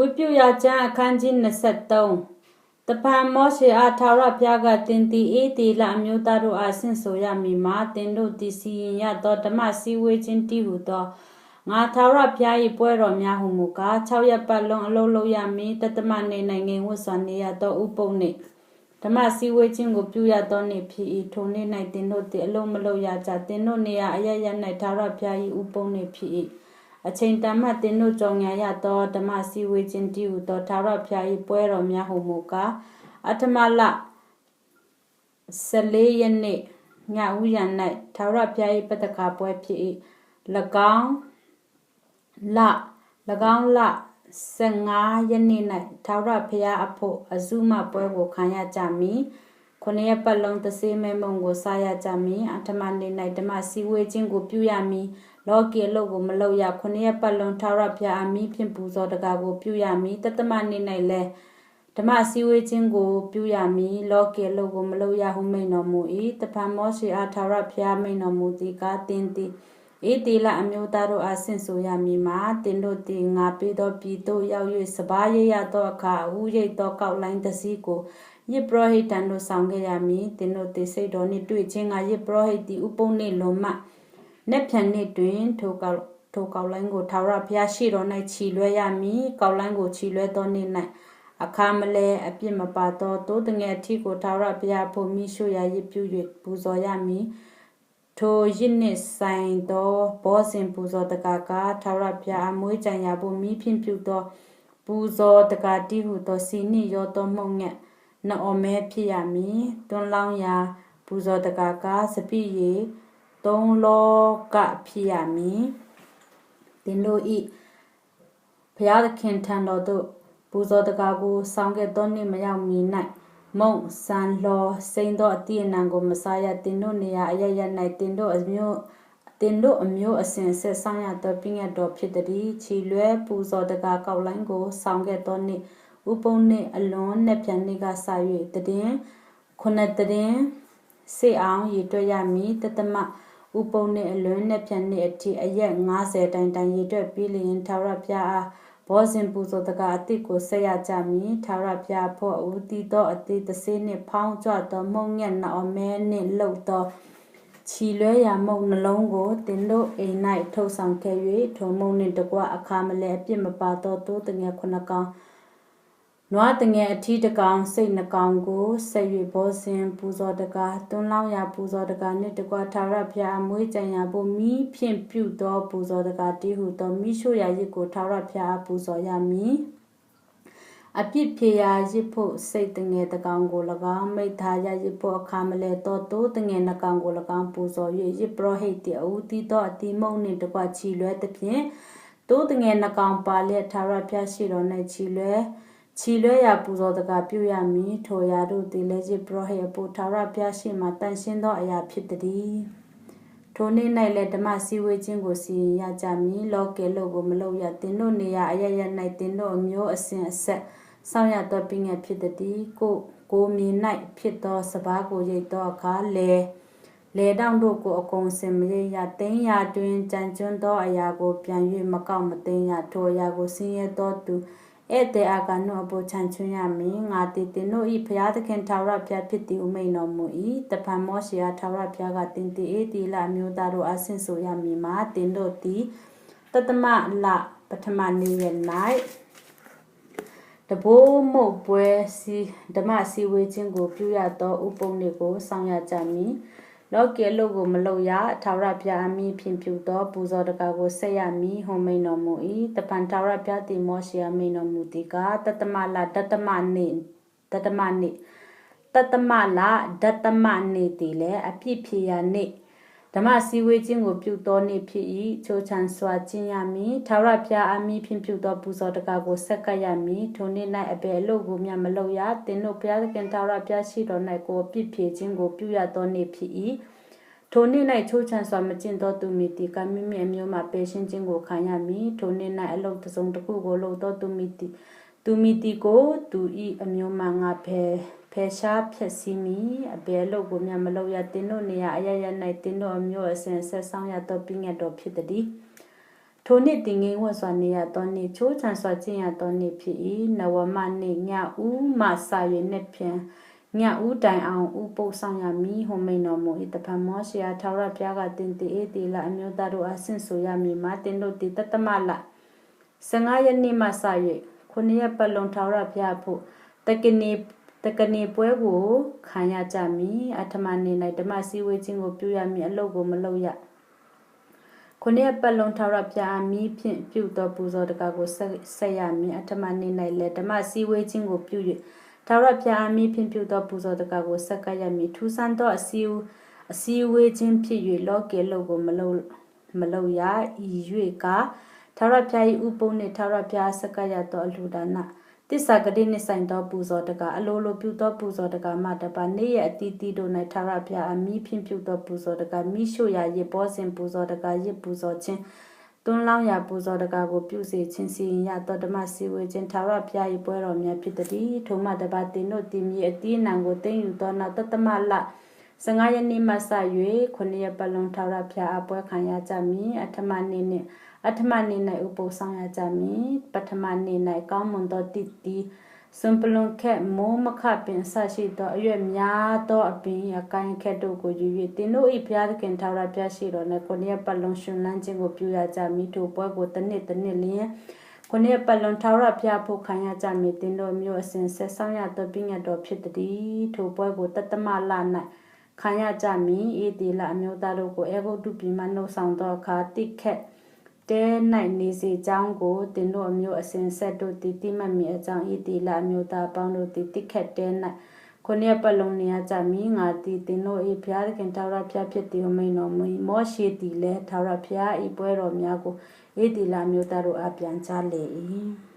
ဝိပုယကျမ်းအခန်းကြီး23တပံမောရှေအားထာဝရဘုရားကတင်တီအေးတီလအမျိုးသားတို့အားဆင့်ဆိုရမည်မှာတင်တို့သည်စီရင်ရသောဓမ္မစည်းဝေးခြင်းတည်ဟုသောငါထာဝရဘုရား၏ပွဲတော်များဟုမူကား6ရက်ပတ်လုံးအလုံးလုံးရမည်တသမနေနိုင်ငံဝတ်စွာနေရသောဥပုံနှင့်ဓမ္မစည်းဝေးခြင်းကိုပြုရသောနေ့ဖြစ်၏ထိုနေ့၌တင်တို့သည်အလုံးမလုံးရကြတင်တို့နေရအရရ၌ထာဝရဘုရား၏ဥပုံနှင့်ဖြစ်၏အချိန်တန်မှတင်တို့ကြောင့်ရသောဓမ္မစည်းဝေးခြင်းတည်ဟုသောထာဝရဘုရား၏ပွဲတော်များဟုမူကားအထမလ14ရက်နေ့ညဦးရ၌ထာဝရဘုရား၏ပတ္တကပွဲဖြစ်၏၎င်းလ15ရက်နေ့၌ထာဝရဘုရားအဖို့အဇုမပွဲကိုခံရကြမည်9ရက်ပတ်လုံးသစေမဲမုံကိုစားရကြမည်အထမနေ့၌ဓမ္မစည်းဝေးခြင်းကိုပြုရမည်လောကီအလုပ်ကိုမလုပ်ရ9ရက်ပတ်လုံးထာဝရဘုရားအမိဖြင့်ပူဇော်တကားကိုပြုရမည်တသမနေ့၌လည်းဓမ္မစည်းဝေးခြင်းကိုပြုရမည်လောကီအလုပ်ကိုမလုပ်ရဟုမိန့်တော်မူ၏တပံမောရှေအားထာဝရဘုရားမိန့်တော်မူသည်ကားတင်သည်ဧတေလအမျိုးသားတို့အားဆင့်ဆိုရမည်မှာတင်တို့သည်ငါပေးသောပြည်သို့ရောက်၍စပါးရိတ်ရသောအခါအူရိတ်သောကောက်လိုင်းတစည်းကိုယစ်ပရောဟိတ်တန်တို့ဆောင်ခဲ့ရမည်တင်တို့သည်စိတ်တော်နှင့်တွေ့ခြင်းကယစ်ပရောဟိတ်သည်ဥပုံနှင့်လွန်မှနက်ဖြန်နေ့တွင်ထိုကောက်လိုင်းကိုထာဝရဘုရားရှိတော်၌ချီလွှဲရမည်ကောက်လိုင်းကိုချီလွှဲသောနေ့၌အခါမလဲအပြစ်မပါသောသို့တငယ်အထီကိုထာဝရဘုရားဖို့မိရှုရာရစ်ပြု၍ပူဇော်ရမည်ထိုရစ်နှင့်ဆိုင်သောဘောဇင်ပူဇော်တကားကထာဝရဘုရားအမွေးကြံရာဖို့မိဖြင့်ပြုသောပူဇော်တကားတည်ဟုသောစီနှင့်ရောသောမှုန့်ငက်နောမဲဖြစ်ရမည်တွန်းလောင်းရာပူဇော်တကားကစပိရေ3လောကဖြစ်ရမည်တင်တို့ဤဘုရားသခင်ထံတော်သို့ပူဇော်တကားကိုဆောင်ခဲ့သောနေ့မရောက်မီ၌မုံစံလောစိန်သောအတိအနံကိုမစားရတင်တို့နေရာအရရ၌တင်တို့အမျိုးအစဉ်ဆက်ဆောင်ရသောပြည့်ညတ်တော်ဖြစ်သည်ချီလွဲပူဇော်တကားကောက်လိုင်းကိုဆောင်ခဲ့သောနေ့ဥပုံနှင့်အလွန်နဲ့ပြန်နေ့ကစ၍တည်ခုနှစ်တည်စေအောင်ရည်တွက်ရမည်တသမဥပုံနှင့်အလွန်နဲ့ပြန်နေ့အထိအရက်90တိုင်ရည်တွက်ပြီးလျင်ထာဝရဘုရားအားဘောဇင်ပူဇော်တကားအတိကိုဆက်ရကြမည်ထာဝရဘုရားဖို့ဦးတည်သောအတိတစေနှင့်ဖောင်းကြွသောမုံငက်နောမဲနှင့်လှုပ်သောချီလွဲရာမုံနှလုံးကိုတင်တို့အိမ်၌ထုတ်ဆောင်ခဲ့၍ထိုမုံနှင့်တကွအခါမလဲအပြစ်မပါသောသိုးတငယ်9ကောင်နွားတငယ်အထီးတကောင်စိတ်2ကောင်ကိုဆက်၍ဘောဇင်ပူဇော်တကားတွန်းလောင်းရာပူဇော်တကားနှင့်တကွထာဝရဘုရားအမွေးကြံရာဖို့မိဖြင့်ပြုသောပူဇော်တကားတည်ဟုသောမိရှုရာရစ်ကိုထာဝရဘုရားပူဇော်ရမည်အပြစ်ဖြေရာရစ်ဖို့စိတ်တငယ်တကောင်ကို၎င်းမိသားရာရစ်ဖို့အခါမလဲသောသိုးတငယ်2ကောင်ကို၎င်းပူဇော်၍ရစ်ပရောဟိတ်တည်အူတည်သောအတိမုံနှင့်တကွချီလွဲသဖြင့်သိုးတငယ်2ကောင်ပါလျက်ထာဝရဘုရားရှိတော်၌ချီလွဲရာပူဇော်တကားပြုရမည်ထိုရာတို့သည်လည်းရစ်ပရောဟိတ်အဖို့ထာဝရဘုရားရှိမှတန်ရှင်းသောအရာဖြစ်သည်ထိုနေ့၌လည်းဓမ္မစည်းဝေးခြင်းကိုစီရင်ရကြမည်လောကီလို့ကိုမလုပ်ရတင်တို့နေရာအရရ၌တင်တို့အမျိုးအစဉ်အဆက်ဆောင်ရသောပင်ငယ်ဖြစ်သည်ကိုမြေ၌ဖြစ်သောစပါးကိုရိတ်သောအခါလေတောင်တို့ကိုအကုန်စင်မရိတ်ရသိမ်းရာတွင်ကြံကျွန်းသောအရာကိုပြန်၍မကောက်မသိမ်းရထိုအရာကိုဆင်းရဲသောသူဧည့်သည်အာကနုအဖို့ချန်ချွန်းရမည်ငါသည်တင်တို့၏ဘုရားသခင်ထာဝရဘုရားဖြစ်သည်ဟုမိန့်တော်မူ၏တပံမောရှေအားထာဝရဘုရားကတင်သည်ဧတိလအမျိုးသားတို့အားဆင့်ဆိုရမည်မှာတင်တို့သည်တသမလပထမနေ့ရက်၌တဘိုးမုတ်ပွဲစီဓမ္မစီဝေခြင်းကိုပြုရသောဥပုံနေ့ကိုဆောင်ရကြမည်လောကီအလုပ်ကိုမလုပ်ရထာဝရဘုရားအမိဖြင့်ပြုသောပူဇော်တကားကိုဆက်ရမည်ဟုမိန့်တော်မူ၏တပံထာဝရဘုရားသည်မောရှေအားမိန့်တော်မူသည်ကားတသမလဒသမနေ့သည်လည်းအပြစ်ဖြေရာနေ့ဓမ္မစည်းဝေးခြင်းကိုပြုသောနေ့ဖြစ်၏ချိုးချံစွာကျင့်ရမည်ထာဝရဘုရားအမိဖြင့်ပြုသောပူဇော်တကားကိုဆက်ကပ်ရမည်ထိုနေ့၌အဘယ်အလုပ်ကိုမျှမလုပ်ရတင်တို့ဘုရားသခင်ထာဝရဘုရားရှိတော်၌ကိုအပြစ်ဖြေခြင်းကိုပြုရသောနေ့ဖြစ်၏ထိုနေ့၌ချိုးချံစွာမကျင့်သောသူမည်သည်ကမိမိအမျိုးမှပယ်ရှင်းခြင်းကိုခံရမည်ထိုနေ့၌အလုပ်တစ်စုံတစ်ခုကိုလုပ်သောသူမည်သည်ကိုသူ၏အမျိုးမှငါဖယ်ရှားဖြစ်စီမည်အဘယ်အလုပ်ကိုမျှမလုပ်ရတင်တို့နေရာအရရ၌တင်တို့အမျိုးအစဉ်ဆက်ဆောင်ရသောပြည့်ငတ်တော်ဖြစ်သည် ထိုနှစ်တင်ငိမ့်ဝတ်စွာနေရသောနေ့ချိုးချန်စွာကျင့်ရသောနေ့ဖြစ်၏နဝမနေ့ညဦးမှစာ၍နှစ်ဖြန်ညဦးတိုင်အောင်ဥပုပ်ဆောင်ရမည်ဟုမိန်တော်မူ၏တပံမောရှိယာထာဝရဘုရားကတင်တိအေတိလအမျိုးသားတို့အားဆင့်ဆိုရမည်မှာတင်တို့တိတတမလ15ရက်နေ့မှစ၍9ရက်ပတ်လုံးထာဝရဘုရားဖို့တကနေပွဲကိုခံရကြမည်အထမနေ့၌ဓမ္မစည်းဝေးခြင်းကိုပြုရမည်အလုပ်ကိုမလုပ်ရခုနှစ်ပတ်လုံးထာဝရဘုရားမိဖြင့်ပြုသောပူဇော်တကားကိုဆက်ရမည်အထမနေ့၌လည်းဓမ္မစည်းဝေးခြင်းကိုပြု၍ထာဝရဘုရားမိဖြင့်ပြုသောပူဇော်တကားကိုဆက်ကရမည်ထူးဆန်းသောအစည်းဝေးခြင်းဖြစ်၍လောကီအလုပ်ကိုမလုပ်ရဤ၍ကထာဝရဘုရား၏ဥပုံနှင့်ထာဝရဘုရားဆက်ကရသောအလှူဒါနတစ္ဆာဂတိနှင့်ဆိုင်သောပူဇော်တကားအလိုလိုပြုသောပူဇော်တကားမှတပါနေ့ရက်အတီးတီးတို့၌ထာဝရဘုရားအမိဖြင့်ပြုသောပူဇော်တကားမိရှို့ရာရစ်ပေါ်စဉ်ပူဇော်တကားရစ်ပူဇော်ခြင်းတွန်းလောင်းရာပူဇော်တကားကိုပြုစေခြင်းစီရင်ရသောဓမ္မစည်းဝေးခြင်းထာဝရဘုရား၏ပွဲတော်များဖြစ်သည်ထိုမှတပါတင်တို့တင်မြေအတီးနံကိုသိမ့်ယူသောနောက်တသမလ15ရက်နေ့မှစ၍9ရက်ပတ်လုံးထာဝရဘုရားအပွဲခံရကြမည်အထမနေ့နှင့်အထမနေ့၌ဥပုသ်ဆောင်ရကြမည်ပထမနေ့၌ကောင်းမွန်သောတည်တည်စွန်ပလွန်ခက်မိုးမခပင်ဆရှိသောအရွက်များသောအပင်အကိုင်းခက်တို့ကိုယူ၍တင်တို့၏ဘုရားသခင်ထာဝရဘုရားရှိတော်၌9ရက်ပတ်လုံးရှင်လန်းခြင်းကိုပြုရကြမည်ထိုပွဲကိုတစ်နှစ်လျင်9ရက်ပတ်လုံးထာဝရဘုရားဖို့ခံရကြမည်တင်တို့မျိုးအစဉ်ဆက်ဆောင်ရသောပြည့်ညတ်တော်ဖြစ်သည်ထိုပွဲကိုတသမလ၌ခံရကြမည်ဧတိလအမျိုးသားတို့ကိုအေဂုတ်တုပြည်မှနှုတ်ဆောင်သောအခါတိခက်တဲ၌နေစေကြောင်းကိုတင်တို့အမျိုးအစဉ်ဆက်တို့တည်တိမှတ်မိအကြောင်းဤတိလအမျိုးသားပေါင်းတို့တည်တိခက်တဲ၌ခုနှစ်ပတ်လုံးနေရကြမည်ငါတည်တင်တို့၏ဘုရားသခင်ထာဝရဘုရားဖြစ်သည်ဟုမိန်တော်မူမောရှိတည်လဲထာဝရဘုရား၏ပွဲတော်များကိုဤတိလအမျိုးသားတို့အပြန်ချလေ၏